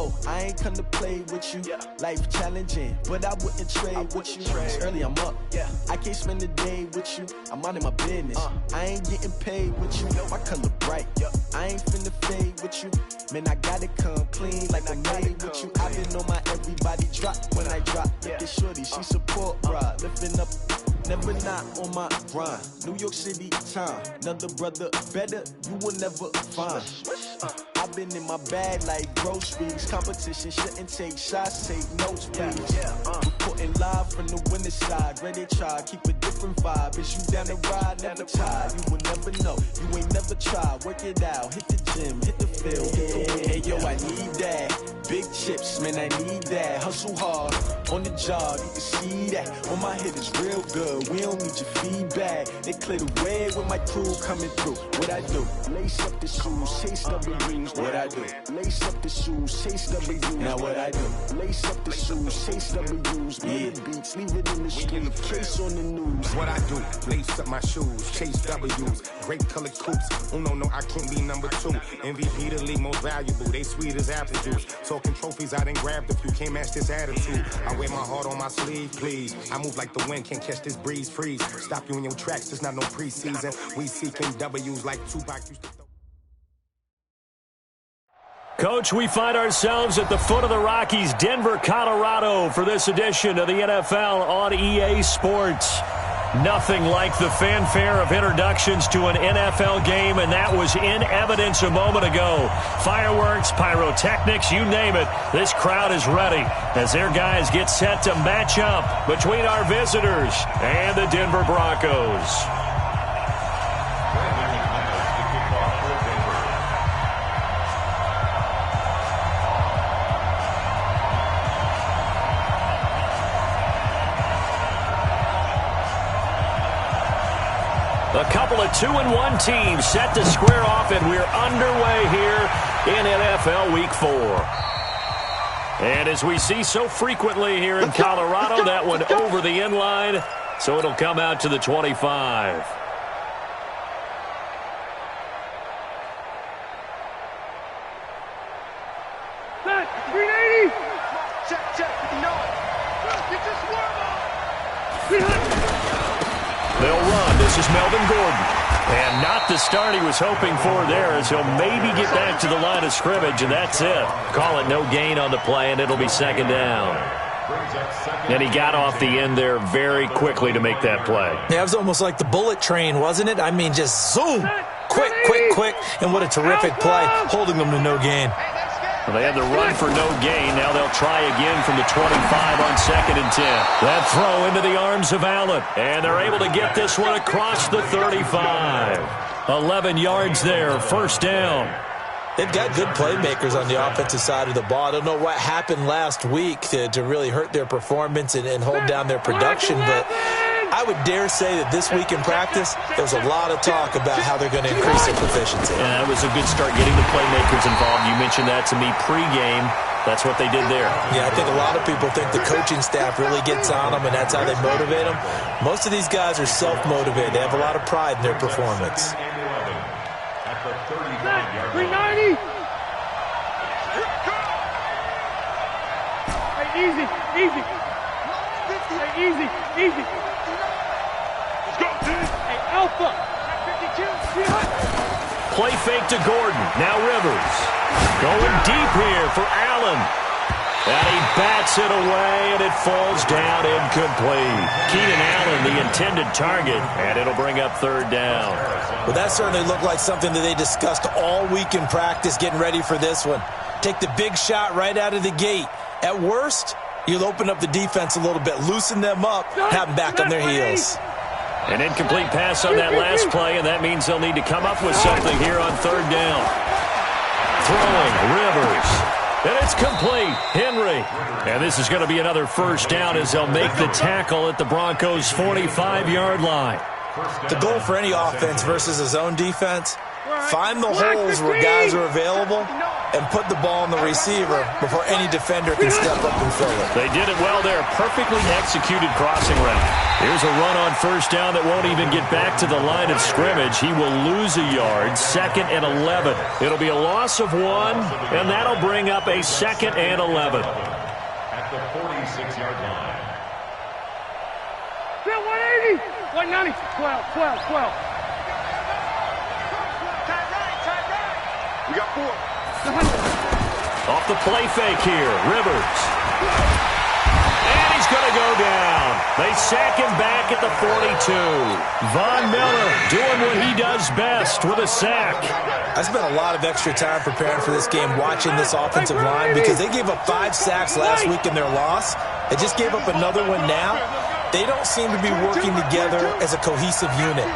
Oh, I ain't come to play with you. Life challenging, but I wouldn't trade with you. It's early, I'm up. I can't spend the day with you. I'm out in my business. I ain't getting paid with you. My color bright. I ain't finna fade with you. Man, I gotta come clean like I made with you. I've been on my everybody drop when I drop. This shorty, she support, bruh. Lifting up, never not on my grind. New York City time, another brother better, you will never find. I've been in my bag like groceries. Competition shouldn't take shots, take notes, please. Reporting live from the winning side. Ready to try, keep a different vibe. Is you down the ride, never tired. You will never know, you ain't never tried. Work it out, hit the gym, hit the field, hit the win. Hey yo, I need that. Big chips, man, I need that. Hustle hard, on the job, you can see that. On my hit is real good, we don't need your feedback. They clear the way with my crew coming through. What I do? Lace up the shoes, chase W's. What I do? Lace up the shoes, chase W's. Now what I do? Lace up the shoes, chase W's. Murder beats, leave it in the street, case on the news. What I do? Lace up my shoes, chase W's. Great colored coops. Oh no, I can't be number 2. MVP the league most valuable. They sweet as apple juice. Talking trophies, I done grabbed a few. Can't match this attitude. I wear my heart on my sleeve, please. I move like the wind, can't catch this breeze. Freeze. Stop you in your tracks. There's not no preseason. We seeking W's like Tupac used to. Coach, we find ourselves at the foot of the Rockies, Denver, Colorado, for this edition of the NFL on EA Sports. Nothing like the fanfare of introductions to an NFL game, and that was in evidence a moment ago. Fireworks, pyrotechnics, you name it. This crowd is ready as their guys get set to match up between our visitors and the Denver Broncos. A couple of 2-1 teams set to square off, and we're underway here in NFL Week 4. And as we see so frequently here in Colorado, that one over the end line, so it'll come out to the 25. They'll run. This is Melvin Gordon. And not the start he was hoping for there, as he'll maybe get back to the line of scrimmage, and that's it. Call it no gain on the play, and it'll be second down. And he got off the end there very quickly to make that play. Yeah, it was almost like the bullet train, wasn't it? I mean, just zoom. Quick. And what a terrific play, holding them to no gain. Well, they had the run for no gain. Now they'll try again from the 25 on 2nd and 10. That throw into the arms of Allen. And they're able to get this one across the 35. 11 yards there, first down. They've got good playmakers on the offensive side of the ball. I don't know what happened last week to really hurt their performance and hold down their production, but I would dare say that this week in practice, there's a lot of talk about how they're going to increase their proficiency. Yeah, that was a good start getting the playmakers involved. You mentioned that to me pregame. That's what they did there. Yeah, I think a lot of people think the coaching staff really gets on them, and that's how they motivate them. Most of these guys are self-motivated. They have a lot of pride in their performance. At the 39-yard line. 390. Easy. Easy. Hey, Alpha. 52. Play fake to Gordon. Now Rivers. Going deep here for Allen. And he bats it away, and it falls down incomplete. Keenan Allen, the intended target, and it'll bring up third down. Well, that certainly looked like something that they discussed all week in practice, getting ready for this one. Take the big shot right out of the gate. At worst, you'll open up the defense a little bit, loosen them up, have them back on their heels. An incomplete pass on that last play, and that means they'll need to come up with something here on third down. Throwing, Rivers. And it's complete. Henry. And this is going to be another first down as they'll make the tackle at the Broncos' 45-yard line. The goal for any offense versus a zone defense, find the holes where guys are available and put the ball on the receiver before any defender can step up and fill it. They did it well there. Perfectly executed crossing route. Here's a run on first down that won't even get back to the line of scrimmage. He will lose a yard. 2nd and 11. It'll be a loss of 1, and that'll bring up a 2nd and 11. At the 46-yard line. 180. 190. 12. We got 4. Off the play fake here, Rivers. And he's going to go down. They sack him back at the 42. Von Miller doing what he does best with a sack. I spent a lot of extra time preparing for this game watching this offensive line because they gave up 5 sacks last week in their loss. They just gave up another one now. They don't seem to be working together as a cohesive unit.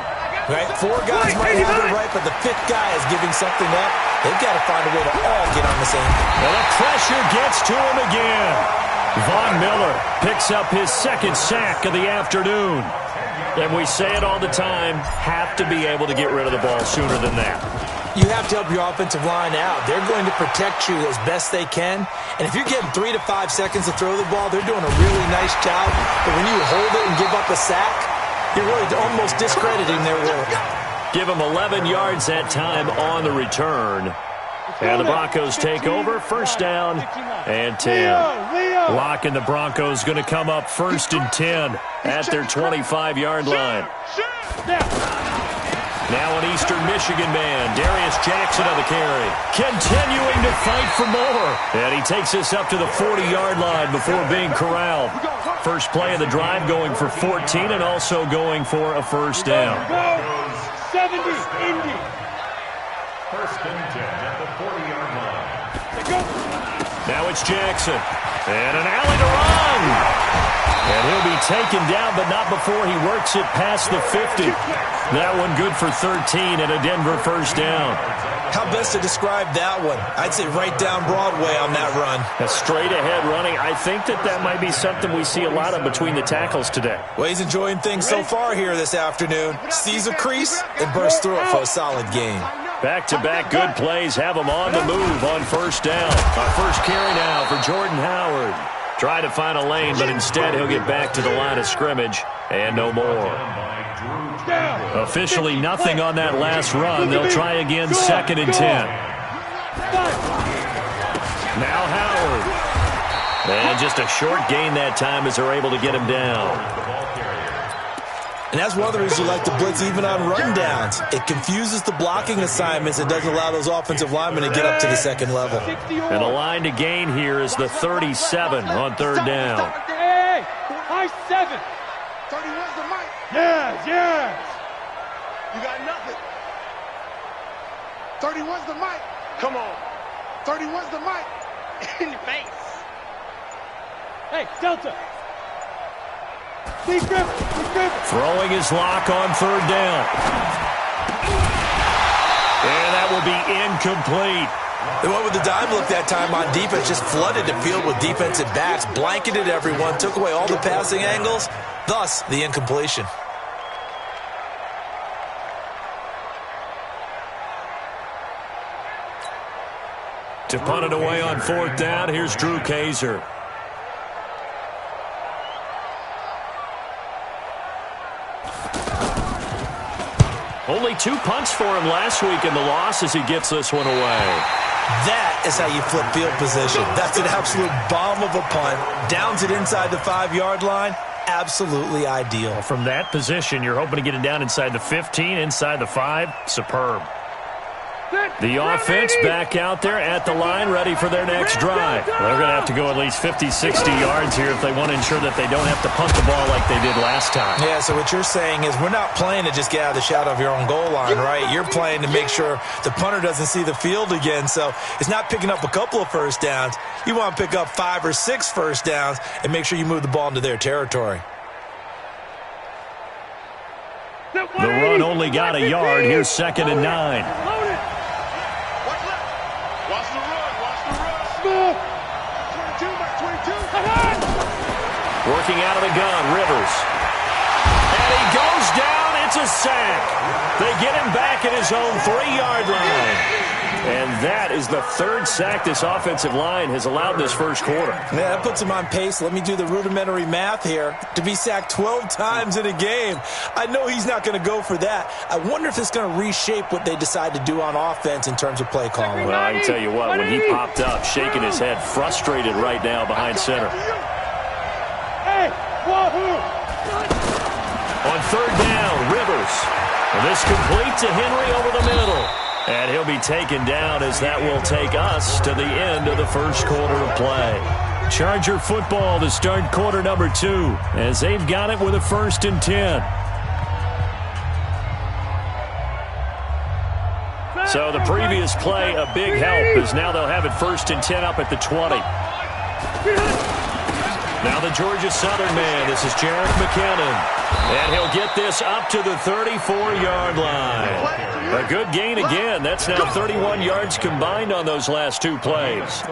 Right? 4 guys might have it right, but the 5th guy is giving something up. They've got to find a way to all get on the same. Well, the pressure gets to him again. Von Miller picks up his 2nd sack of the afternoon. And we say it all the time, have to be able to get rid of the ball sooner than that. You have to help your offensive line out. They're going to protect you as best they can. And if you're getting 3 to 5 seconds to throw the ball, they're doing a really nice job. But when you hold it and give up a sack, you're really almost discrediting their work. Give them 11 yards that time on the return. And the Broncos take over. 1st down and 10. Lock and the Broncos going to come up 1st and 10 at their 25-yard line. Now an Eastern Michigan man, Darius Jackson on the carry. Continuing to fight for more. And he takes us up to the 40-yard line before being corralled. First play of the drive going for 14 and also going for a 1st down. 70, Indy. 1st and 10 at the 40-yard line. Now it's Jackson. And an alley to run. And he'll be taken down, but not before he works it past the 50. That one good for 13 and a Denver 1st down. How best to describe that one? I'd say right down Broadway on that run. A straight-ahead running. I think that might be something we see a lot of between the tackles today. Well, he's enjoying things so far here this afternoon. Sees a crease and bursts through it for a solid gain. Back-to-back good plays have him on the move on 1st down. Our first carry now for Jordan Howard. Try to find a lane, but instead he'll get back to the line of scrimmage and no more. Officially nothing on that last run. They'll try again 2nd and 10. Now Howard. And just a short gain that time as they're able to get him down. And that's one of the reasons you like to blitz even on rundowns. It confuses the blocking assignments. It doesn't allow those offensive linemen to get up to the 2nd level. And the line to gain here is the 37 on 3rd down. Hey, high 7. 31's the mic. Yes. You got nothing. 31's the mic. Come on. 31's the mic. In your face. Hey, Delta. Steve Griffin. Throwing his lock on 3rd down. And that will be incomplete. They went with the dime look that time on defense, just flooded the field with defensive backs, blanketed everyone, took away all the passing angles, thus the incompletion. To punt it away on 4th down, here's Drew Kaiser. Only 2 punts for him last week in the loss as he gets this one away. That is how you flip field position. That's an absolute bomb of a punt. Downs it inside the 5-yard line. Absolutely ideal. From that position, you're hoping to get it down inside the 15, inside the 5. Superb. The offense back out there at the line, ready for their next drive. They're going to have to go at least 50, 60 yards here if they want to ensure that they don't have to punt the ball like they did last time. Yeah, so what you're saying is we're not playing to just get out of the shadow of your own goal line, right? You're playing to make sure the punter doesn't see the field again. So it's not picking up a couple of 1st downs. You want to pick up 5 or 6 1st downs and make sure you move the ball into their territory. The run only got a yard. Here's 2nd and 9. Watch the run. 22. Working out of the gun, Rivers. And he goes down. It's a sack. They get him back at his own 3-yard line. And that is the third sack this offensive line has allowed this first quarter. Yeah, that puts him on pace. Let me do the rudimentary math here. To be sacked 12 times in a game, I know he's not going to go for that. I wonder if it's going to reshape what they decide to do on offense in terms of play calling. Well, I can tell you what, when he popped up, shaking his head, frustrated right now behind center. Hey, wahoo! On third down, Rivers. And this complete to Henry over the middle. And he'll be taken down as that will take us to the end of the first quarter of play. Charger football to start quarter number 2 as they've got it with a 1st and 10. So the previous play, a big help, as now they'll have it 1st and 10 up at the 20. Now the Georgia Southern man, this is Jarek McKinnon. And he'll get this up to the 34-yard line. A good gain again. That's now 31 yards combined on those last 2 plays.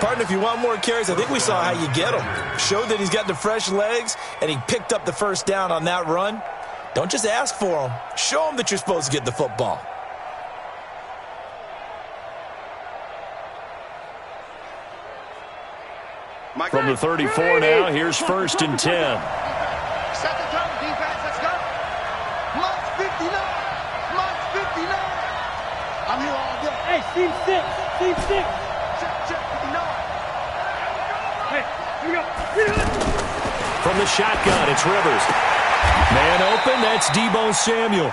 Partner, if you want more carries, I think we saw how you get them. Showed that he's got the fresh legs, and he picked up the first down on that run. Don't just ask for them. Show them that you're supposed to get the football. From the 34 now, here's 1st and 10. Second down, defense, let's go. March 59. March 59. I'm here all day. Hey, team 6. Team 6. Check 59. Hey, here we go. From the shotgun, it's Rivers. Man open, that's Deebo Samuel.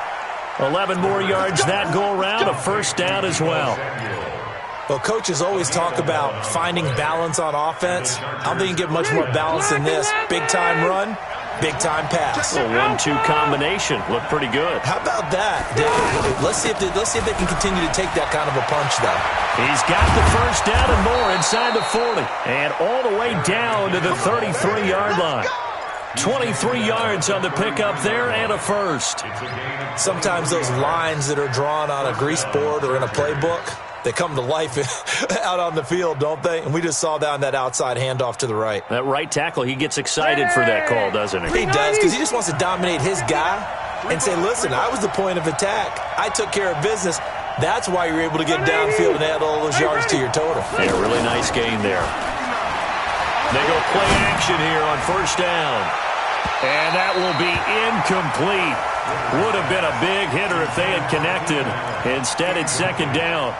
11 more yards that go around, a 1st down as well. Well, coaches always talk about finding balance on offense. I don't think you can get much more balance than this. Big-time run, big-time pass. A 1-2 combination. Looked pretty good. How about that? Let's see if they can continue to take that kind of a punch, though. He's got the 1st down and more inside the 40. And all the way down to the 33-yard line. 23 yards on the pickup there and a 1st. Sometimes those lines that are drawn on a grease board or in a playbook, they come to life out on the field, don't they? And we just saw down that outside handoff to the right. That right tackle, he gets excited for that call, doesn't he? He does, because he just wants to dominate his guy and say, listen, I was the point of attack. I took care of business. That's why you're able to get downfield and add all those yards to your total. Yeah, really nice gain there. They go play action here on 1st down. And that will be incomplete. Would have been a big hitter if they had connected. Instead, it's 2nd down.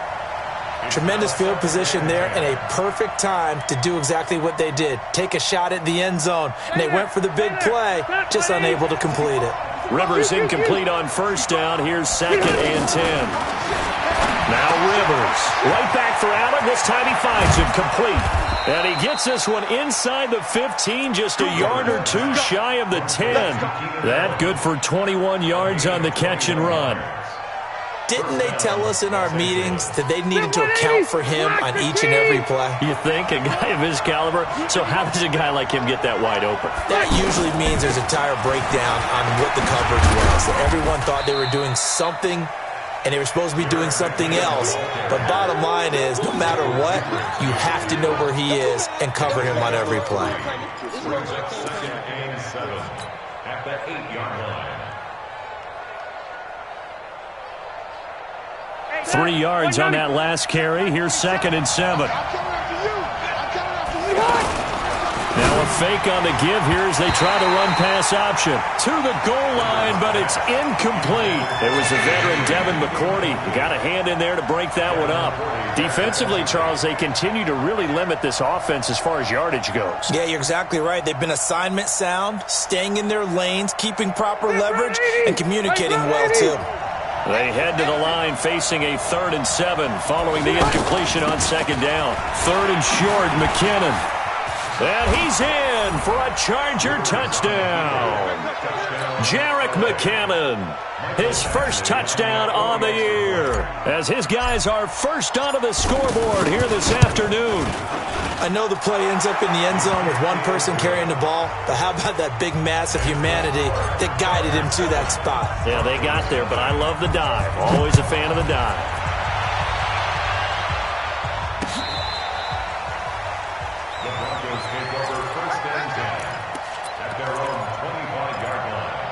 Tremendous field position there and a perfect time to do exactly what they did. Take a shot at the end zone. And they went for the big play, just unable to complete it. Rivers incomplete on 1st down. Here's 2nd and 10. Now Rivers. Right back for Allen. This time he finds him complete. And he gets this one inside the 15, just a yard or 2 shy of the 10. That good for 21 yards on the catch and run. Didn't they tell us in our meetings that they needed to account for him on each and every play? You think? A guy of his caliber? So how does a guy like him get that wide open? That usually means there's a entire breakdown on what the coverage was. Everyone thought they were doing something, and they were supposed to be doing something else. But bottom line is, no matter what, you have to know where he is and cover him on every play. 2nd and 7 at the 8-yard line. 3 yards on that last carry. Here's 2nd and 7. Now a fake on the give here as they try the run-pass option. To the goal line, but it's incomplete. It was the veteran Devin McCourty. Got a hand in there to break that one up. Defensively, Charles, they continue to really limit this offense as far as yardage goes. Yeah, you're exactly right. They've been assignment sound, staying in their lanes, keeping proper leverage, and communicating well, too. They head to the line facing a 3rd and 7 following the incompletion on 2nd down. 3rd and short, McKinnon. And he's in for a Charger touchdown. Jarek McKinnon, his first touchdown on the year, as his guys are first onto the scoreboard here this afternoon. I know the play ends up in the end zone with one person carrying the ball, but how about that big mass of humanity that guided him to that spot? Yeah, they got there, but I love the dive. Always a fan of the dive. The Broncos take over 1st and 10 at their own 25-yard line.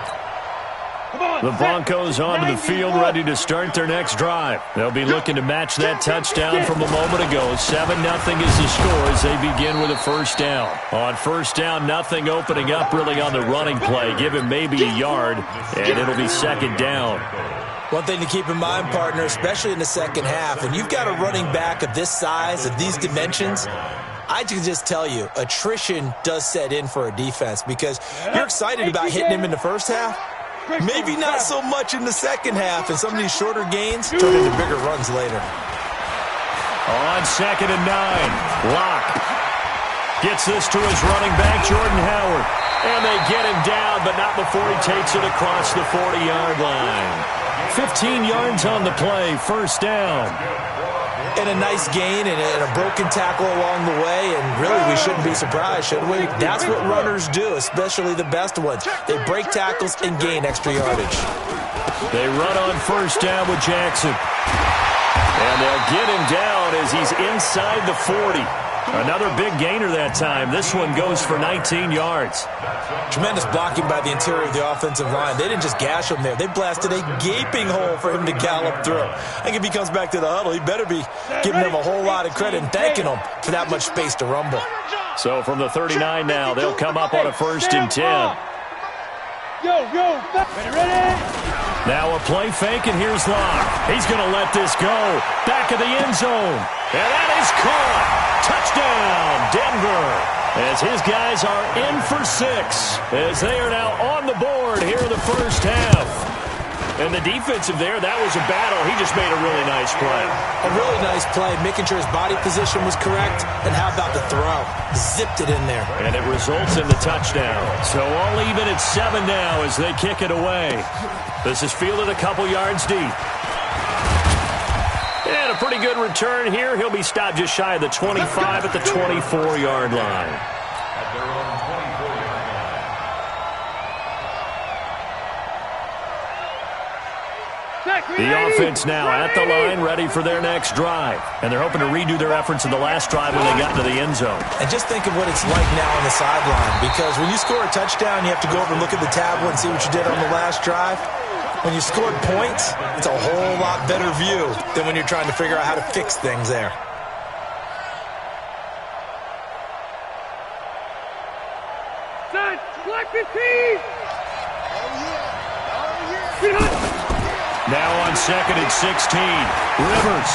The Broncos onto the field, ready to start their next drive. They'll be looking to match that touchdown from a moment ago. 7-0 is the score as they begin with a first down. On first down, nothing opening up really on the running play. Give him maybe a yard, and it'll be second down. One thing to keep in mind, partner, especially in the second half, when you've got a running back of this size, of these dimensions, I can just tell you, attrition does set in for a defense because you're excited about hitting him in the first half. Maybe not so much in the second half, and some of these shorter gains turn into bigger runs later. On 2nd and 9, Locke gets this to his running back, Jordan Howard. And they get him down, but not before he takes it across the 40-yard line. 15 yards on the play, first down. And a nice gain and a broken tackle along the way, and really we shouldn't be surprised, should we? That's what runners do, especially the best ones. They break tackles and gain extra yardage. They run on first down with Jackson. And they'll get him down as he's inside the 40. Another big gainer that time. This one goes for 19 yards. Tremendous blocking by the interior of the offensive line. They didn't just gash him there. They blasted a gaping hole for him to gallop through. I think if he comes back to the huddle, he better be giving them a whole lot of credit and thanking them for that much space to rumble. So from the 39 now, they'll come up on a 1st and 10. Ready? Now a play fake, and here's Locke. He's going to let this go. Back of the end zone. And that is caught. Touchdown, Denver. As his guys are in for 6. As they are now on the board here in the first half. And the defensive there, that was a battle. He just made a really nice play. A really nice play, making sure his body position was correct. And how about the throw? Zipped it in there. And it results in the touchdown. So all even at 7 now as they kick it away. This is fielded a couple yards deep. And a pretty good return here. He'll be stopped just shy of the 25 at the 24-yard line. At their own 24-yard line. The offense now at the line, ready for their next drive. And they're hoping to redo their efforts in the last drive when they got into the end zone. And just think of what it's like now on the sideline. Because when you score a touchdown, you have to go over and look at the tablet and see what you did on the last drive. When you scored points, it's a whole lot better view than when you're trying to figure out how to fix things there. Black 15! Now on 2nd and 16, Rivers.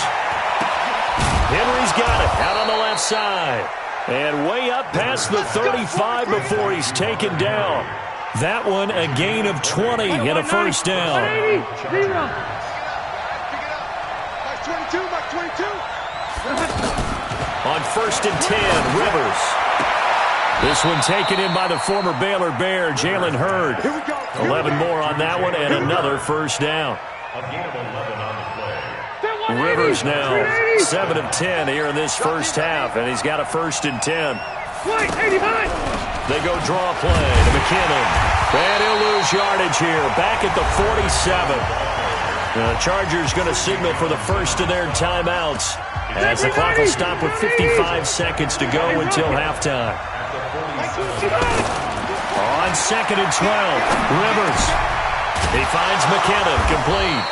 Henry's got it out on the left side. And way up past the 35 before he's taken down. That one a gain of 20 and a first down. On 1st and 10, Rivers. This one taken in by the former Baylor Bear, Jalen Hurd. 11 more on that one and another first down. A gain of 11 on the play. Rivers now 7 of 10 here in this first half, and he's got a 1st and 10. They go draw play to McKinnon. And he'll lose yardage here. Back at the 47. The Chargers going to signal for the first of their timeouts as the clock will stop with 55 seconds to go until halftime. On 2nd and 12, Rivers. He finds McKinnon complete.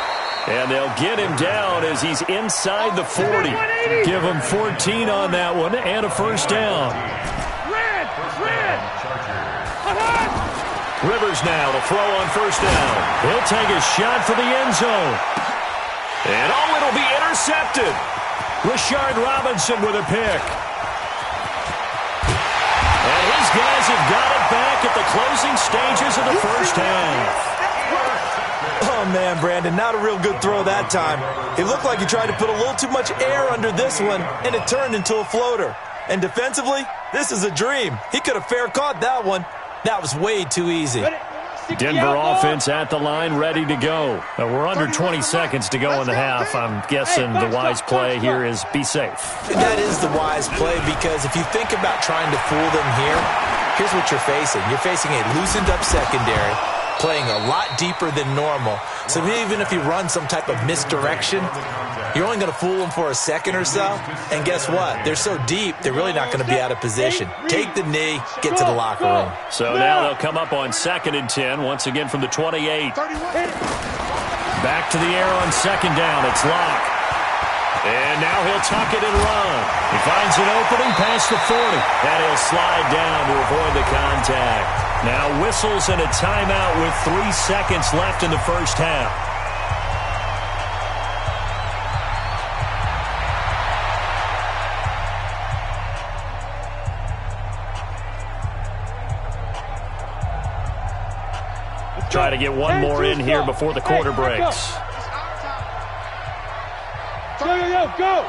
And they'll get him down as he's inside the 40. Give him 14 on that one and a first down. Rivers now to throw on first down. He'll take a shot for the end zone. And it'll be intercepted. Rashard Robinson with a pick. And his guys have got it back at the closing stages of the first half. Oh, man, Brandon, not a real good throw that time. It looked like he tried to put a little too much air under this one, and it turned into a floater. And defensively, this is a dream. He could have fair caught that one. That was way too easy. Denver offense at the line, ready to go. We're under 20 seconds to go in the half. I'm guessing the wise play here is be safe. And that is the wise play because if you think about trying to fool them here, here's what you're facing. You're facing a loosened up secondary, playing a lot deeper than normal. So even if you run some type of misdirection, You're only going to fool them for a second or so, and guess what? They're so deep, they're really not going to be out of position. Take the knee, get to the locker room. So now they'll come up on 2nd and 10, once again from the 28. Back to the air on 2nd down. It's Locke. And now he'll tuck it and run. He finds an opening past the 40. And he'll slide down to avoid the contact. Now whistles and a timeout with 3 seconds left in the first half. Try to get one more in here before the quarter breaks. Go!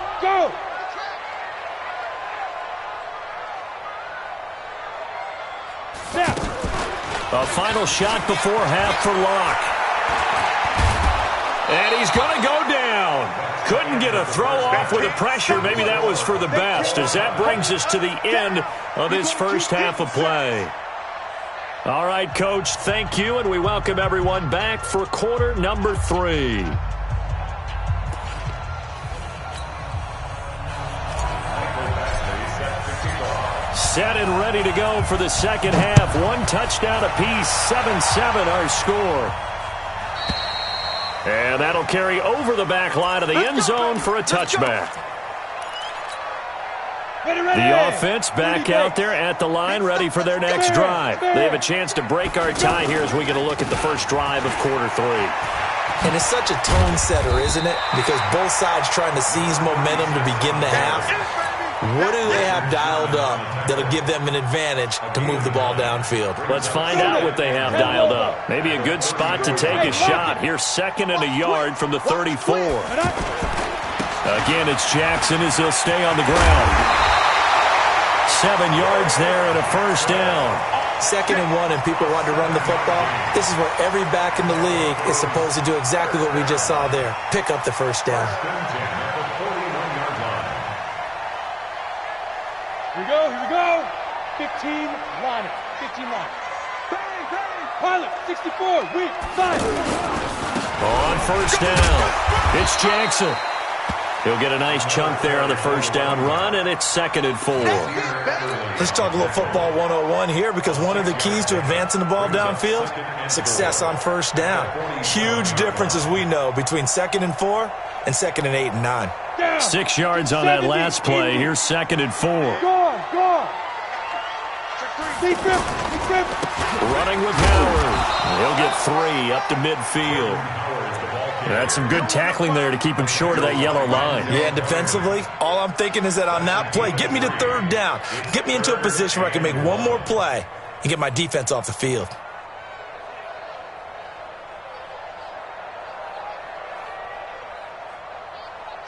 A final shot before half for Locke. And he's going to go down. Couldn't get a throw off with the pressure. Maybe that was for the best, as that brings us to the end of this first half of play. All right, Coach, thank you, and we welcome everyone back for quarter number 3. Set and ready to go for the second half. 1 touchdown apiece, 7-7 our score. And that'll carry over the back line of the end zone for a touchback. The offense back out there at the line, ready for their next drive. They have a chance to break our tie here as we get a look at the first drive of quarter 3. And it's such a tone setter, isn't it? Because both sides trying to seize momentum to begin the half. What do they have dialed up that'll give them an advantage to move the ball downfield? Let's find out what they have dialed up. Maybe a good spot to take a shot. Here's 2nd and a yard from the 34. Again, it's Jackson as he'll stay on the ground. 7 yards there and a first down. 2nd and 1 and people want to run the football. This is where every back in the league is supposed to do exactly what we just saw there. Pick up the first down. Here we go. 15 line. Pilot, 64, weak, 5. On first down, it's Jackson. He'll get a nice chunk there on the first down run, and it's 2nd and 4. Let's talk a little football 101 here, because one of the keys to advancing the ball downfield, success on first down. Huge difference, as we know, between 2nd and 4 and 2nd and 8 and 9. 6 yards on that last play. Here's 2nd and 4. Go on. Deep grip. Running with Howard. He'll get 3 up to midfield. That's some good tackling there to keep him short of that yellow line. Yeah, defensively, all I'm thinking is that on that play, get me to 3rd down. Get me into a position where I can make one more play and get my defense off the field.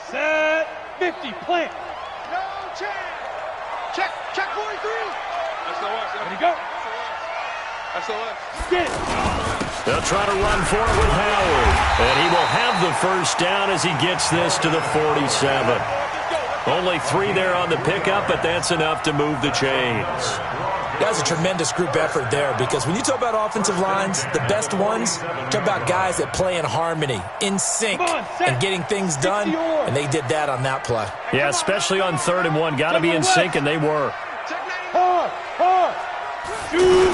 Set, 50, plant. No chance. Check 43. Ready, go. Get it. They'll try to run for it with Howard. And he will have the first down as he gets this to the 47. Only 3 there on the pickup, but that's enough to move the chains. That was a tremendous group effort there, because when you talk about offensive lines, the best ones, talk about guys that play in harmony, in sync, and getting things done, and they did that on that play. Yeah, especially on 3rd and 1. Got to be in sync, and they were. Hard. Shoot.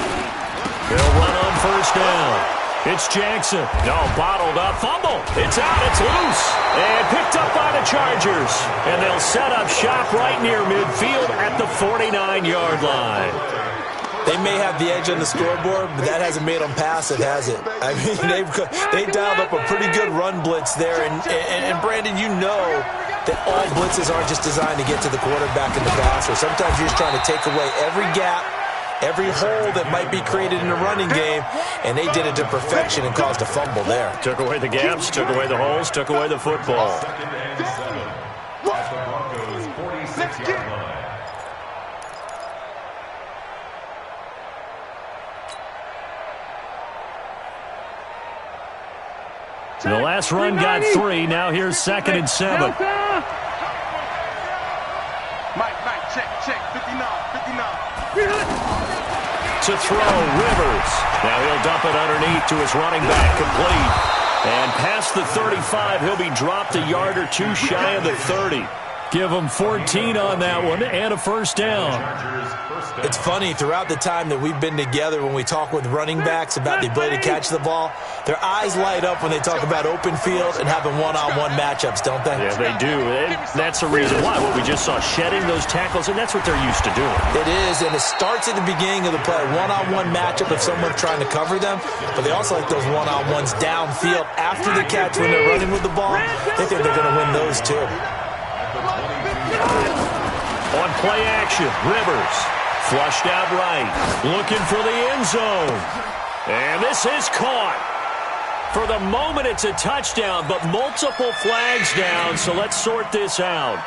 They'll run on first down. It's Jackson. No, bottled up. Fumble. It's out. It's loose. And picked up by the Chargers. And they'll set up shop right near midfield at the 49-yard line. They may have the edge on the scoreboard, but that hasn't made them passive, has it? I mean, they dialed up a pretty good run blitz there. And Brandon, you know that all blitzes aren't just designed to get to the quarterback in the passer. Sometimes you're just trying to take away every gap, every hole that might be created in the running game, and they did it to perfection and caused a fumble there. Took away the gaps, took away the holes, took away the football. The last run got 3. Now here's 2nd and 7. Mike, check, 59. To throw, Rivers. Now he'll dump it underneath to his running back, complete. And past the 35, he'll be dropped a yard or two shy of the 30. Give him 14 on that one and a first down. It's funny, throughout the time that we've been together, when we talk with running backs about the ability to catch the ball, their eyes light up when they talk about open field and having one-on-one matchups, don't they? Yeah, they do. And that's the reason why. What we just saw, shedding those tackles, and that's what they're used to doing. It is, and it starts at the beginning of the play. One-on-one matchup if someone's trying to cover them, but they also like those one-on-ones downfield after the catch when they're running with the ball. They think they're going to win those too. On play action, Rivers flushed out right, looking for the end zone. And this is caught. For the moment, it's a touchdown, but multiple flags down, so let's sort this out.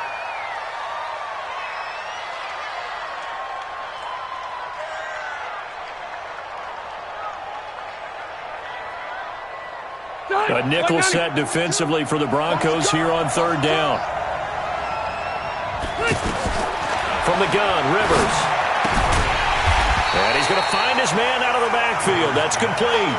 A nickel set defensively for the Broncos here on third down. From the gun, Rivers. And he's going to find his man out of the backfield. That's complete.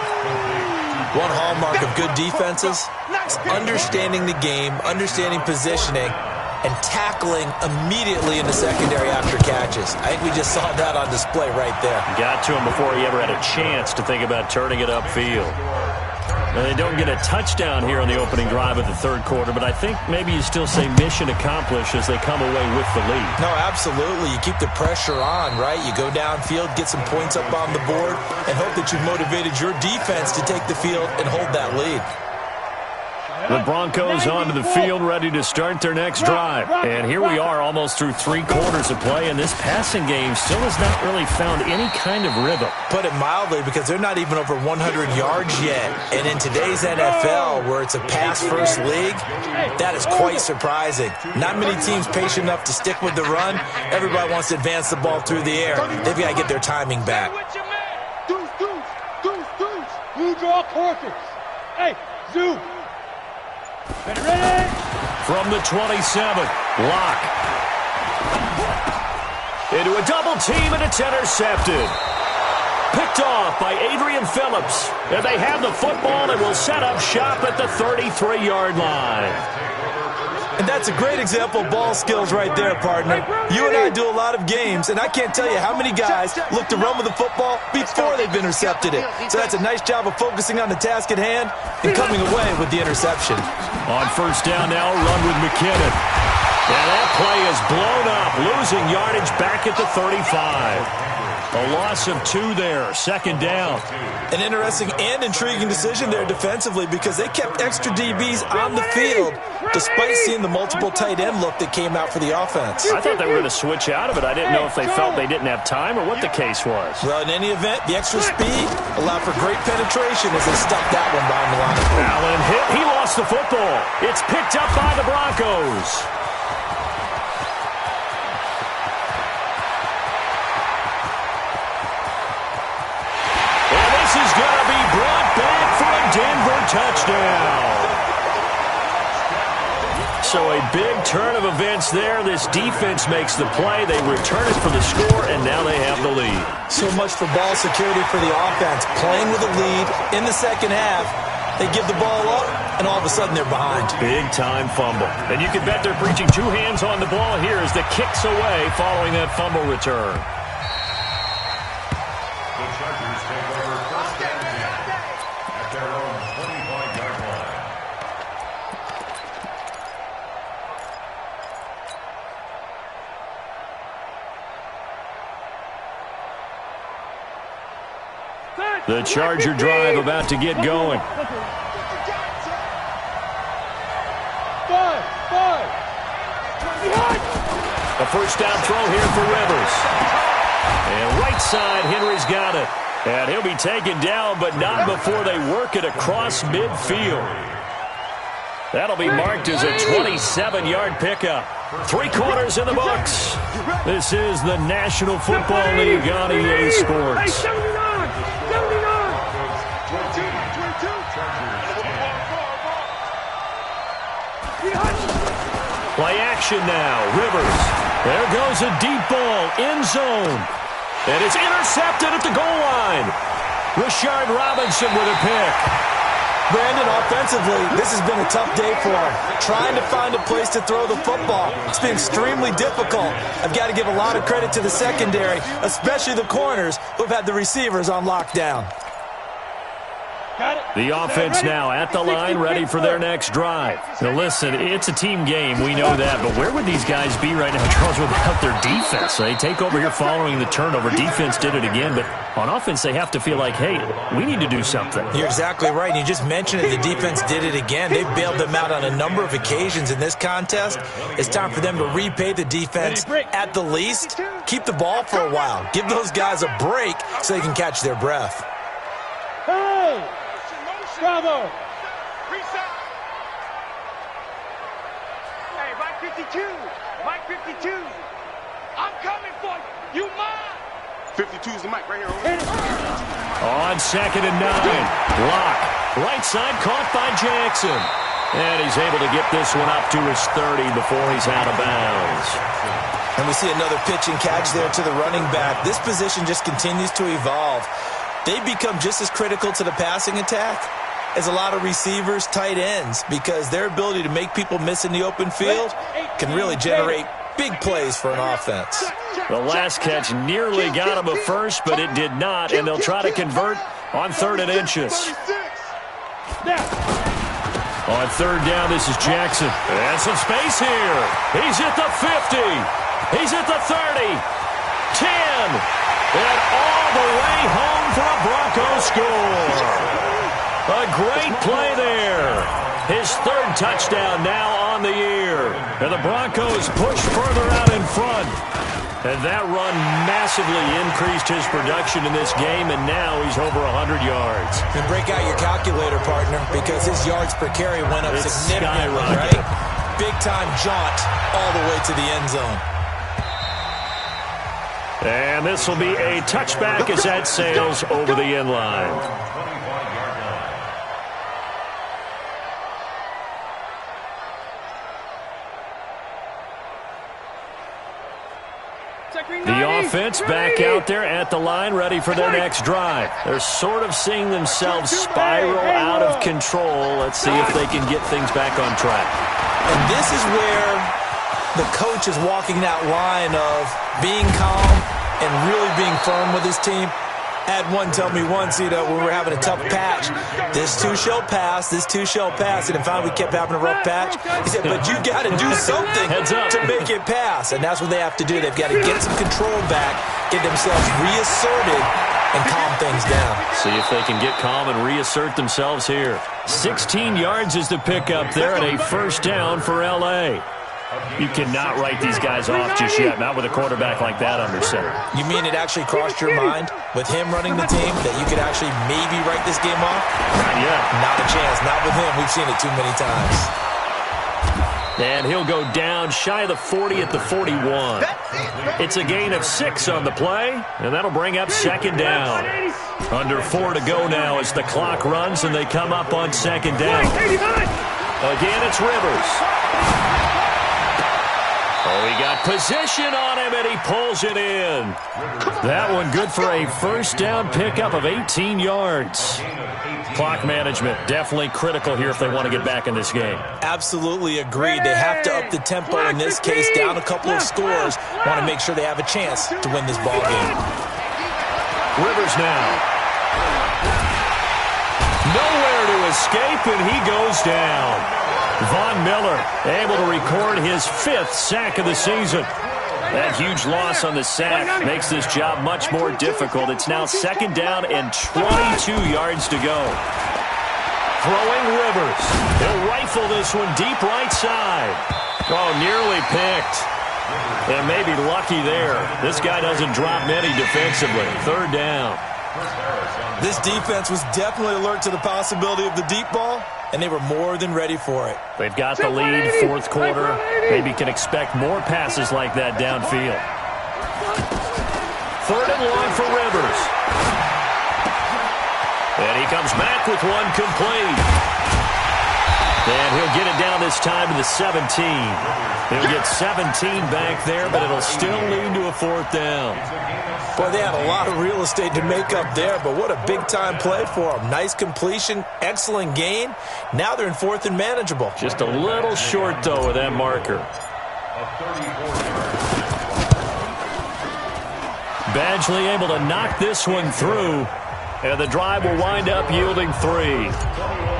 One hallmark of good defenses is understanding the game, understanding positioning, and tackling immediately in the secondary after catches. I think we just saw that on display right there. Got to him before he ever had a chance to think about turning it upfield. Now, they don't get a touchdown here on the opening drive of the third quarter, but I think maybe you still say mission accomplished as they come away with the lead. No, absolutely. You keep the pressure on, right? You go downfield, get some points up on the board, and hope that you've motivated your defense to take the field and hold that lead. The Broncos onto the field, ready to start their next drive. And here we are, almost through 3 quarters of play, and this passing game still has not really found any kind of rhythm. Put it mildly, because they're not even over 100 yards yet. And in today's NFL, where it's a pass-first league, that is quite surprising. Not many teams patient enough to stick with the run. Everybody wants to advance the ball through the air. They've got to get their timing back. Blue draw courses. Hey, Zoo. Ready? From the 27, Locke. Into a double team, and it's intercepted. Picked off by Adrian Phillips. And they have the football and will set up shop at the 33-yard line. And that's a great example of ball skills right there, partner. You and I do a lot of games, and I can't tell you how many guys look to run with the football before they've intercepted it. So that's a nice job of focusing on the task at hand and coming away with the interception. On first down now, run with McKinnon. And that play is blown up, losing yardage back at the 35. A loss of 2 there, second down. An interesting and intriguing decision there defensively, because they kept extra DBs on the field despite seeing the multiple tight end look that came out for the offense. I thought they were going to switch out of it. I didn't know if they felt they didn't have time or what the case was. Well, in any event, the extra speed allowed for great penetration as they stuck that one behind the line. Allen hit. He lost the football. It's picked up by the Broncos. Is going to be brought back for a Denver touchdown. So a big turn of events there. This defense makes the play. They return it for the score, and now they have the lead. So much for ball security for the offense. Playing with a lead in the second half, they give the ball up, and all of a sudden they're behind. Big-time fumble. And you can bet they're preaching 2 hands on the ball here as the kick's away following that fumble return. The Charger drive about to get going. 5. A first down throw here for Rivers. And right side, Henry's got it. And he'll be taken down, but not before they work it across midfield. That'll be marked as a 27-yard pickup. 3 quarters in the books. This is the National Football League on EA Sports. Play action now. Rivers. There goes a deep ball. End zone. And it's intercepted at the goal line. Rashard Robinson with a pick. Brandon, offensively, this has been a tough day for him. Trying to find a place to throw the football. It's been extremely difficult. I've got to give a lot of credit to the secondary, especially the corners who've had the receivers on lockdown. The offense now at the line, ready for their next drive. Now listen, it's a team game, we know that, but where would these guys be right now, Charles, without their defense? They take over here following the turnover. Defense did it again, but on offense they have to feel like, hey, we need to do something. You're exactly right, and you just mentioned it. The defense did it again. They bailed them out on a number of occasions in this contest. It's time for them to repay the defense at the least. Keep the ball for a while. Give those guys a break so they can catch their breath. Hey! Bravo! Reset! Hey, Mike 52! Mike 52! I'm coming for you! You mine! 52's the mic right here. Over. On 2nd and 9. Block. Right side caught by Jackson. And he's able to get this one up to his 30 before he's out of bounds. And we see another pitch and catch there to the running back. This position just continues to evolve. They become just as critical to the passing attack as a lot of receivers, tight ends, because their ability to make people miss in the open field can really generate big plays for an offense. The last catch nearly got him a first, but it did not, and they'll try to convert on 3rd and inches. On 3rd down, this is Jackson. And some space here. He's at the 50. He's at the 30. 10. And all the way home for a Broncos score. A great play there. His 3rd touchdown now on the year. And the Broncos push further out in front. And that run massively increased his production in this game, and now he's over 100 yards. And break out your calculator, partner, because his yards per carry went up significantly, right? Big-time jaunt all the way to the end zone. And this will be a touchback as that sails over the end line. The offense back out there at the line, ready for their next drive. They're sort of seeing themselves spiral out of control. Let's see if they can get things back on track. And this is where the coach is walking that line of being calm and really being firm with his team. I had one tell me once, when we were having a tough patch, this too shall pass, this too shall pass. And finally we kept having a rough patch. He said, but you got to do something to make it pass. And that's what they have to do. They've got to get some control back, get themselves reasserted, and calm things down. See if they can get calm and reassert themselves here. 16 yards is the pickup there, and a 1st down for L.A. You cannot write these guys off just yet, not with a quarterback like that under center. You mean it actually crossed your mind with him running the team that you could actually maybe write this game off? Not yet. Not a chance. Not with him. We've seen it too many times. And he'll go down shy of the 40 at the 41. It's a gain of 6 on the play, and that'll bring up 2nd down. Under 4 to go now as the clock runs, and they come up on 2nd down. Again, it's Rivers. Oh, he got position on him, and he pulls it in. That one good for a 1st down pickup of 18 yards. Clock management definitely critical here if they want to get back in this game. Absolutely agreed. They have to up the tempo in this case, down a couple of scores. Want to make sure they have a chance to win this ball game. Rivers now. Nowhere to escape, and he goes down. Von Miller able to record his 5th sack of the season. That huge loss on the sack makes this job much more difficult. It's now 2nd down and 22 yards to go. Throwing Rivers. He'll rifle this one deep right side. Oh, nearly picked. And maybe lucky there. This guy doesn't drop many defensively. 3rd down. This defense was definitely alert to the possibility of the deep ball, and they were more than ready for it. They've got the lead, 4th quarter. Maybe can expect more passes like that downfield. 3rd and long for Rivers. And he comes back with one complete. And he'll get it down this time to the 17. He'll get 17 back there, but it'll still lead to a 4th down. Boy, they had a lot of real estate to make up there, but what a big-time play for them. Nice completion, excellent gain. Now they're in 4th and manageable. Just a little short, though, with that marker. Badgley able to knock this one through, and the drive will wind up yielding 3.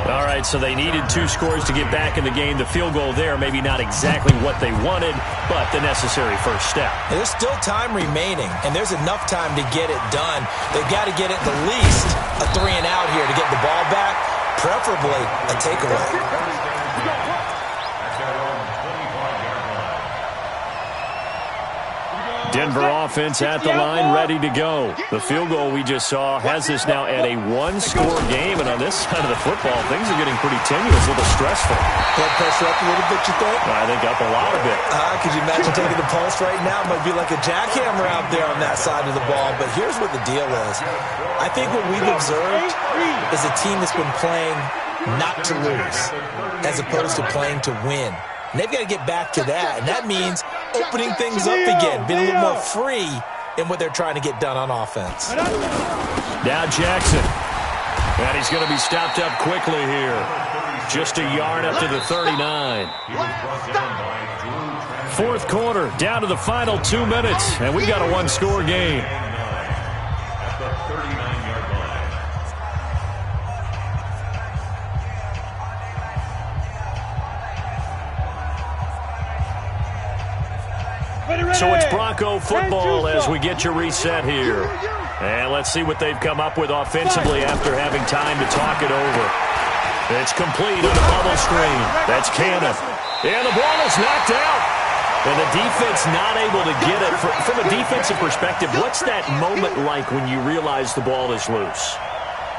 All right, so they needed 2 scores to get back in the game. The field goal there, maybe not exactly what they wanted, but the necessary first step. There's still time remaining, and there's enough time to get it done. They've got to get it at least a 3-and-out here to get the ball back, preferably a takeaway. Denver offense at the line, ready to go. The field goal we just saw has this now at a 1-score game, and on this side of the football, things are getting pretty tenuous, a little stressful. Blood pressure up a little bit, you think? I think up a lot of it. Could you imagine taking the pulse right now? It might be like a jackhammer out there on that side of the ball, but here's what the deal is. I think what we've observed is a team that's been playing not to lose as opposed to playing to win. And they've got to get back to that, and that means opening things up again, being a little more free in what they're trying to get done on offense. Now Jackson. And he's going to be stopped up quickly here. Just a yard up to the 39. 4th quarter, down to the final 2 minutes, and we've got a 1-score game. So it's Bronco football as we get you reset here. And let's see what they've come up with offensively after having time to talk it over. It's complete on a bubble screen. That's Cannon. And the ball is knocked out. And the defense not able to get it. From a defensive perspective, what's that moment like when you realize the ball is loose?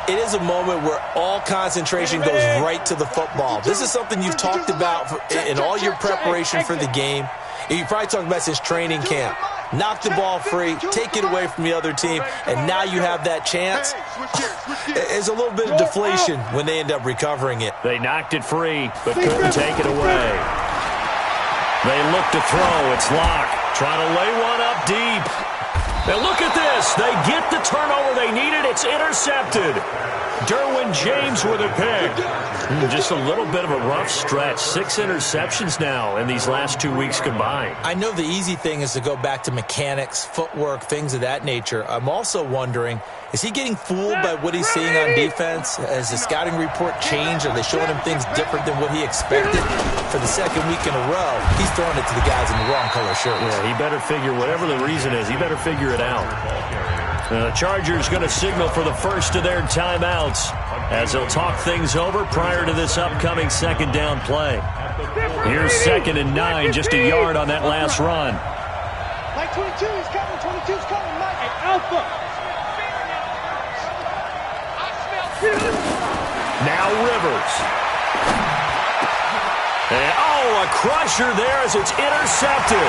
It is a moment where all concentration goes right to the football. This is something you've talked about in all your preparation for the game. You probably talked about since training camp. Knock the ball free, take it away from the other team, and now you have that chance. There's a little bit of deflation when they end up recovering it. They knocked it free, but couldn't take it away. They look to throw. It's Locke trying to lay one up deep. And look at this. They get the turnover they needed. It's intercepted. Derwin James with a pick. Just a little bit of a rough stretch. 6 interceptions now in these last 2 weeks combined. I know the easy thing is to go back to mechanics, footwork, things of that nature. I'm also wondering, is he getting fooled by what he's seeing on defense? Has the scouting report changed? Are they showing him things different than what he expected? For the 2nd week in a row, he's throwing it to the guys in the wrong color shirts. Yeah, he better figure, whatever the reason is, he better figure it out. The Chargers going to signal for the first of their timeouts as they'll talk things over prior to this upcoming 2nd down play. Here's 2nd and 9, just a yard on that last run. Mike 22 is coming, 22's coming, Mike. Hey, Alpha. Now Rivers. And, a crusher there as it's intercepted.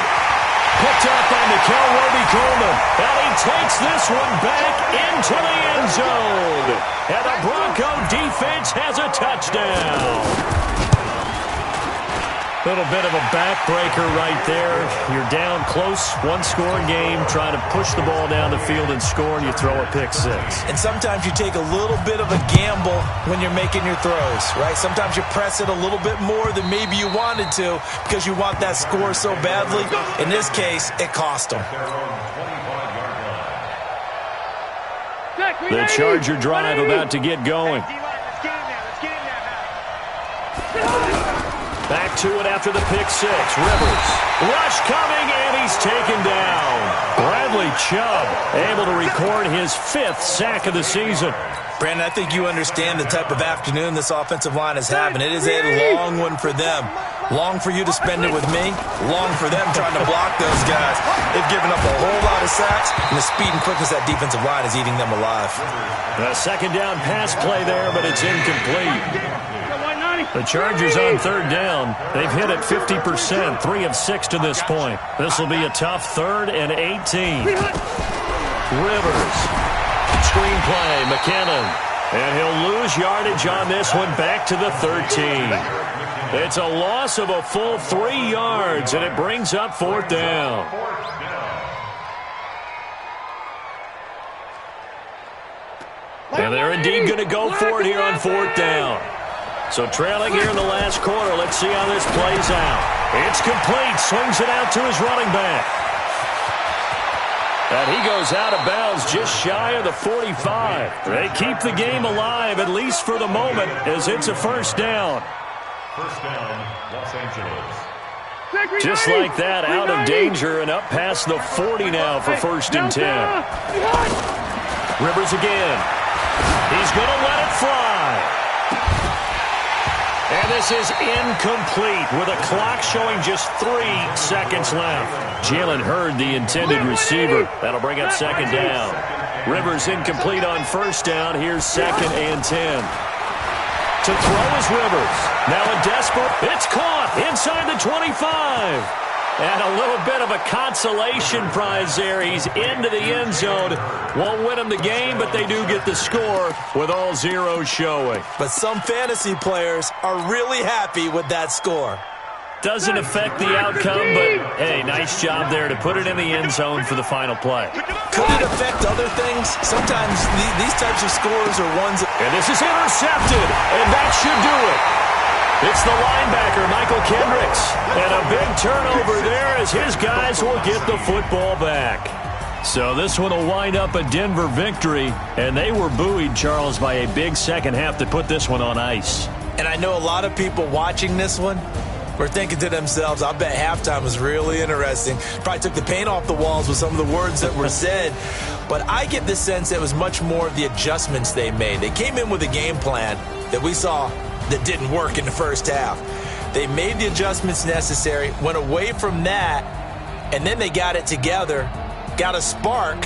Picked up by Mikel Roby-Coleman. And he takes this one back into the end zone. And the Bronco defense has a touchdown. Little bit of a backbreaker right there. You're down close, 1-score game, trying to push the ball down the field and score, and you throw a pick 6. And sometimes you take a little bit of a gamble when you're making your throws, right? Sometimes you press it a little bit more than maybe you wanted to because you want that score so badly. In this case, it cost them. The Charger drive about to get going. Back to it after the pick 6. Rivers. Rush coming, and he's taken down. Bradley Chubb able to record his 5th sack of the season. Brandon, I think you understand the type of afternoon this offensive line is having. It is a long one for them. Long for you to spend it with me. Long for them trying to block those guys. They've given up a whole lot of sacks, and the speed and quickness of that defensive line is eating them alive. A 2nd down pass play there, but it's incomplete. The Chargers on 3rd down. They've hit it 50%, 3 of 6 to this point. This will be a tough 3rd and 18. Rivers. Screenplay, McKinnon. And he'll lose yardage on this one back to the 13. It's a loss of a full 3 yards, and it brings up 4th down. And they're indeed going to go for it here on 4th down. So trailing here in the last quarter, let's see how this plays out. It's complete, swings it out to his running back. And he goes out of bounds just shy of the 45. They keep the game alive, at least for the moment, as it's a 1st down. 1st down, Los Angeles. Just like that, out of danger and up past the 40 now for 1st and 10. Rivers again. He's going to let it fly. And this is incomplete with a clock showing just 3 seconds left. Jalen Hurd, the intended receiver. That'll bring up 2nd down. Rivers incomplete on 1st down. Here's 2nd and 10. To throw is Rivers. Now a desperate. It's caught inside the 25. And a little bit of a consolation prize there. He's into the end zone. Won't win him the game, but they do get the score with all zeros showing. But some fantasy players are really happy with that score. Doesn't affect the outcome, but, hey, nice job there to put it in the end zone for the final play. Could it affect other things? Sometimes these types of scores are ones that... And this is intercepted, and that should do it. It's the linebacker, Michael Kendricks. And a big turnover there as his guys will get the football back. So this one will wind up a Denver victory. And they were buoyed, Charles, by a big second half that put this one on ice. And I know a lot of people watching this one were thinking to themselves, I bet halftime was really interesting. Probably took the paint off the walls with some of the words that were said. But I get the sense it was much more of the adjustments they made. They came in with a game plan that we saw that didn't work in the first half. They made the adjustments necessary, went away from that, and then they got it together, got a spark,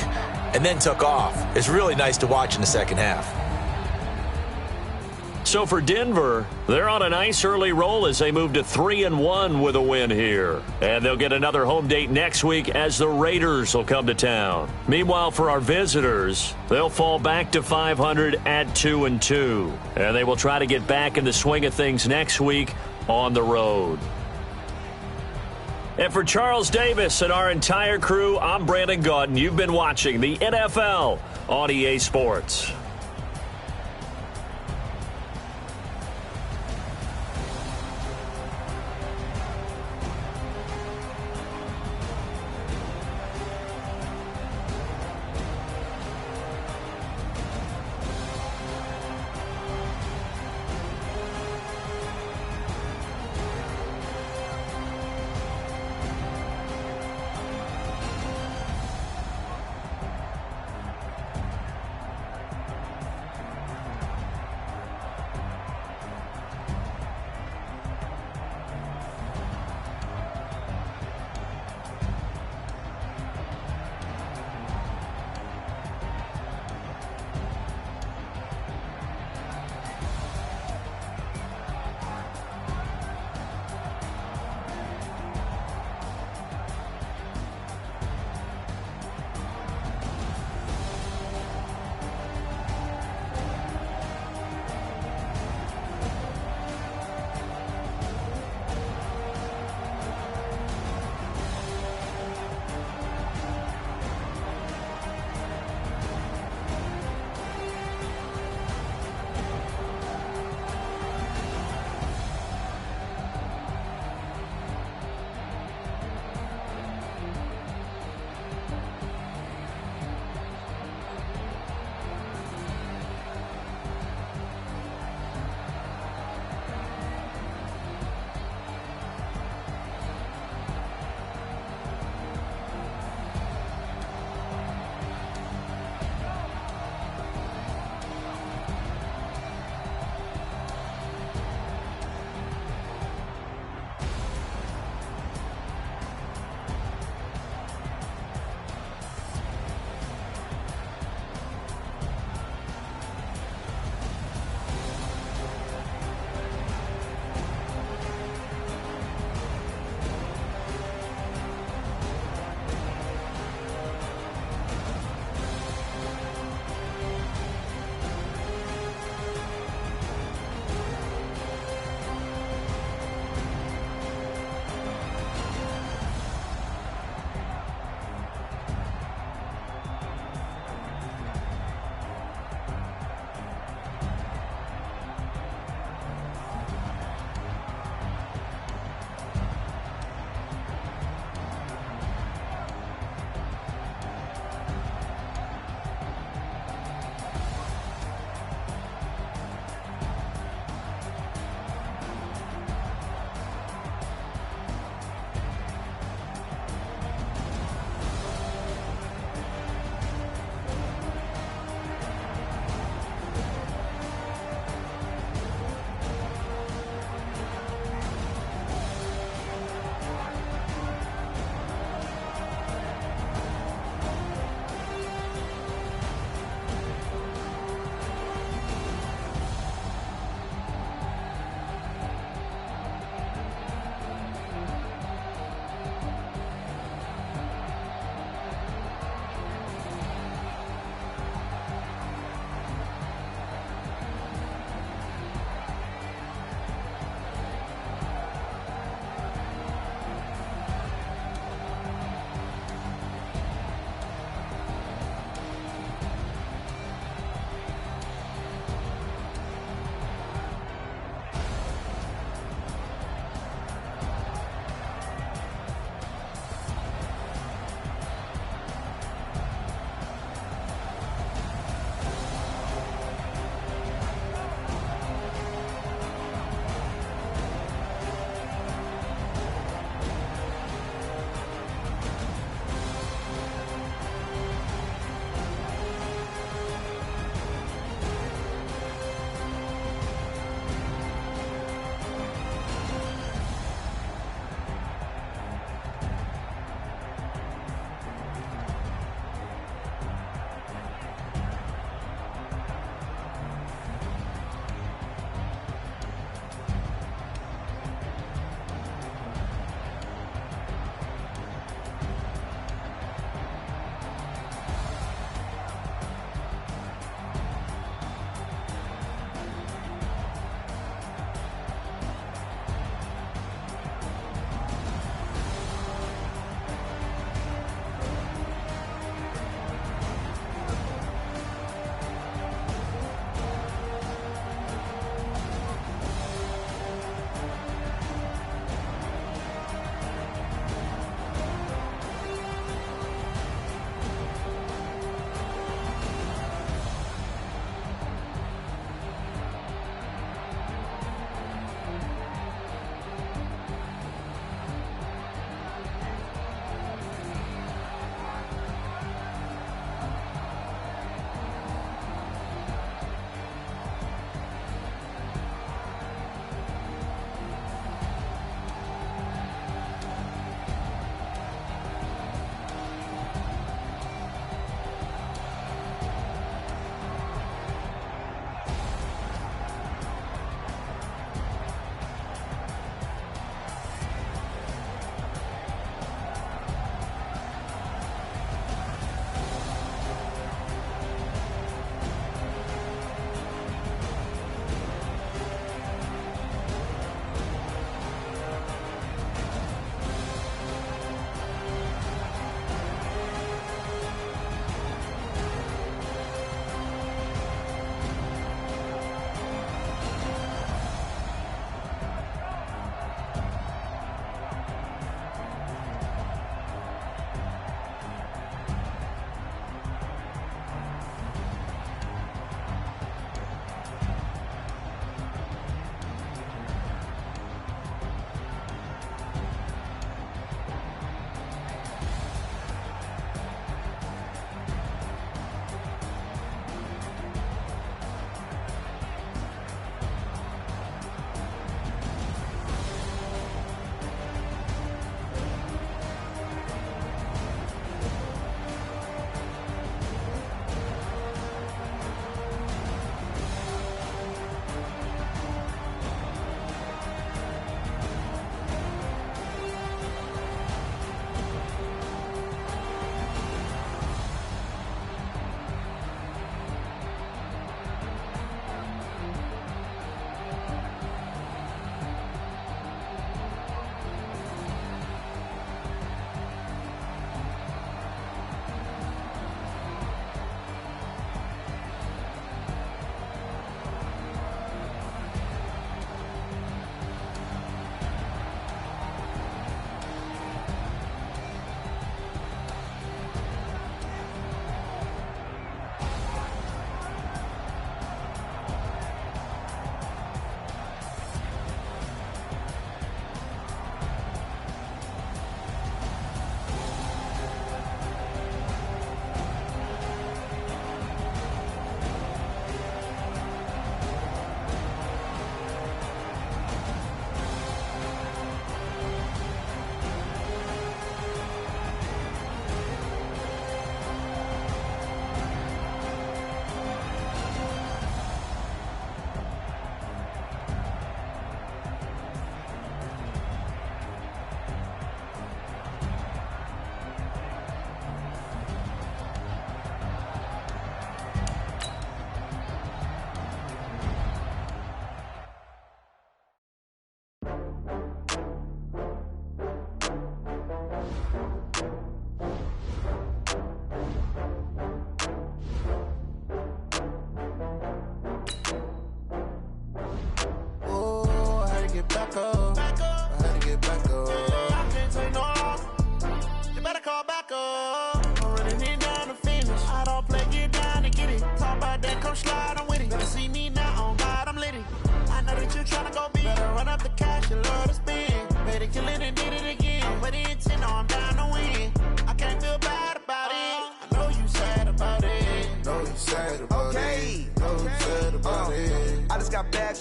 and then took off. It's really nice to watch in the second half. So for Denver, they're on a nice early roll as they move to 3-1 with a win here. And they'll get another home date next week as the Raiders will come to town. Meanwhile, for our visitors, they'll fall back to 500 at 2-2. And they will try to get back in the swing of things next week on the road. And for Charles Davis and our entire crew, I'm Brandon Gaudin. You've been watching the NFL on EA Sports.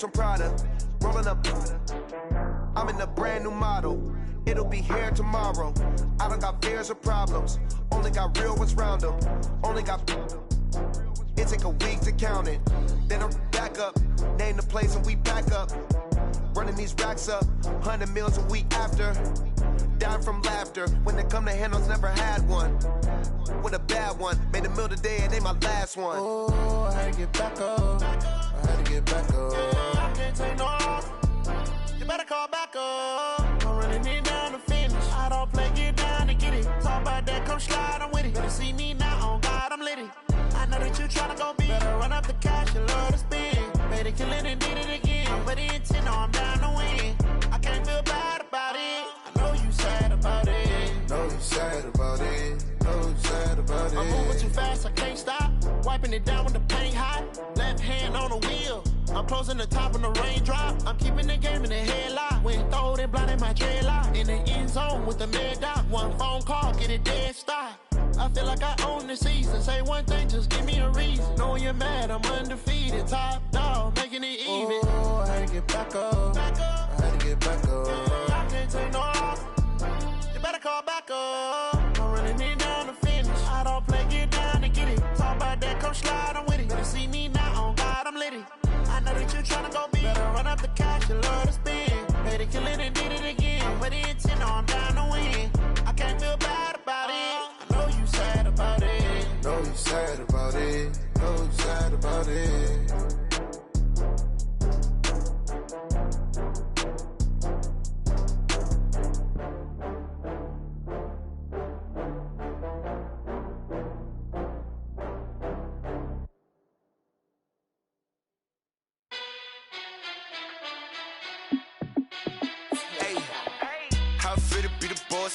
Benz from Prada, rolling up. I'm in a brand new model. It'll be here tomorrow. I don't got fears or problems. Only got real ones round them. Only got. It take a week to count it. Then I'm back up. Name the place and we pack up. Running these racks up. 100 meals a week after. Dying from laughter. When they come to handles, never had one. With a bad one. Made a meal today and they my last one. Oh, I had to get back up. I had to get back up. I can't take no off. You better call back up. I'm running it down to finish. I don't play, get down to get it. Talk about that, come slide, I'm with it. Better see me now, on God, I'm litty. I know that you tryna go big. Better run up the cash, you love to spend. Better kill it and did it again. I'm with the intent, no, I'm down to win. I can't feel bad about it. I know you sad about it. Know you sad about it. Know you sad about it. I'm moving too fast, I can't stop. Wiping it down when the paint hot. Left hand on the wheel. I'm closing the top when the raindrop. I'm keeping the game in the headlock. When throwed and blinded my dreadlock. In the end zone with the mad dot. One phone call, get it dead stop. I feel like I own the season. Say one thing, just give me a reason. Knowing you're mad, I'm undefeated. Top dog, making it even. Oh, I had to get back up. I had to get back up. I can't take no off. You better call back up. I'm running it down to finish. I don't play, get down to get it. Talk about that, come slide, I'm with it. Better see me now, on God, I'm litty. I know that you tryna go big. Better run up the cash, you love to spend. Better kill it and did it again. With the intent, no, I'm down to win. I can't feel bad about it. I know you sad about it. Know you sad about it. Know you sad about it.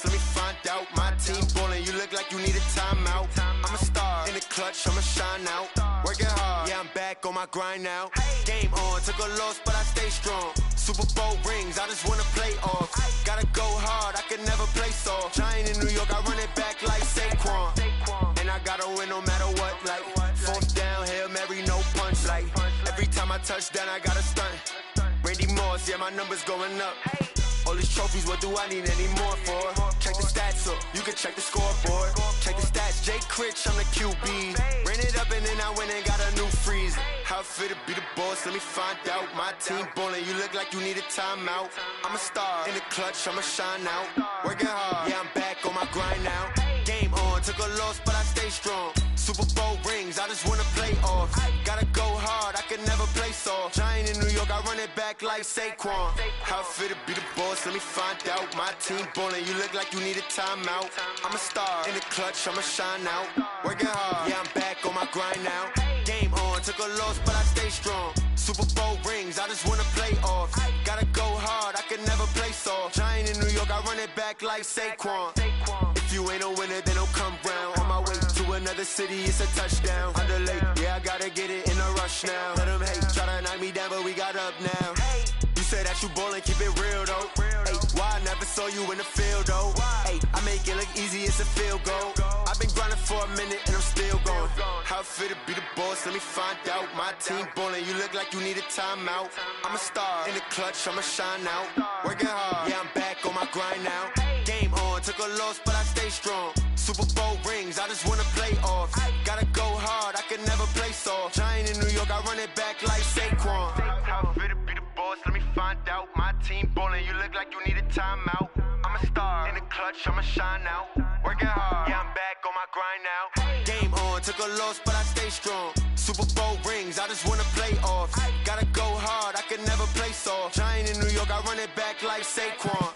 Let me find out. My team ballin', you look like you need a timeout. I'm a star in the clutch, I'ma shine out. Working hard, yeah, I'm back on my grind now. Game on, took a loss, but I stay strong. Super Bowl rings, I just wanna play off. Gotta go hard, I can never play soft. Giant in New York, I run it back like Saquon. And I gotta win no matter what, like fourth down, Hail Mary, no punch. Like every time I touch down, I gotta stunt. Randy Moss, yeah, my numbers going up. All these trophies, what do I need any more for? Check the stats up, you can check the scoreboard. Check the stats, Jake Critch, I'm the QB. Ran it up and then I went and got a new freeze. How it feel to be the boss, let me find out. My team ballin', you look like you need a timeout. I'm a star in the clutch, I'ma shine out. Working hard, yeah, I'm back on my grind now. Game on, took a loss, but I stay strong. Super Bowl rings, I just wanna play off. Gotta go hard, I can never play soft. Giant in New York, I run it back like Saquon. How it feel to be the boss, let me find out. My team ballin', you look like you need a timeout. I'm a star in the clutch, I'ma shine out. Working hard, yeah, I'm back on my grind now. Game on, took a loss, but I stay strong. Super Bowl rings, I just wanna play off. Gotta go hard, I can never play soft. Giant in New York, I run it back like Saquon. If you ain't a winner, then don't come round. On my way to another city, it's a touchdown. Underlay, yeah, I gotta get it in a rush now. Let them hate, try to knock me down, but we got up now. You say that you ballin', keep it real though. Hey, why I never saw you in the field though? Hey, I make it look easy, it's a field goal. I've been grinding for a minute and I'm still going. How it feel to be the boss, let me find out. My team ballin', you look like you need a timeout. I'm a star in the clutch, I'ma shine out. Working hard, yeah, I'm back on my grind now. Game on, took a loss, but I stay strong. Super Bowl rings, I just wanna play off. Gotta go hard, I can never play soft. Giant in New York, I run it back like Saquon. How it feel to be the boss, let me find out. My team ballin', you look like you need a timeout. I'm a star in the clutch, I'ma shine out. Working hard, yeah, I'm back on my grind now. Game on, took a loss, but I stay strong. Super Bowl rings, I just wanna play off. Gotta go hard, I can never play soft. Giant in New York, I run it back like Saquon.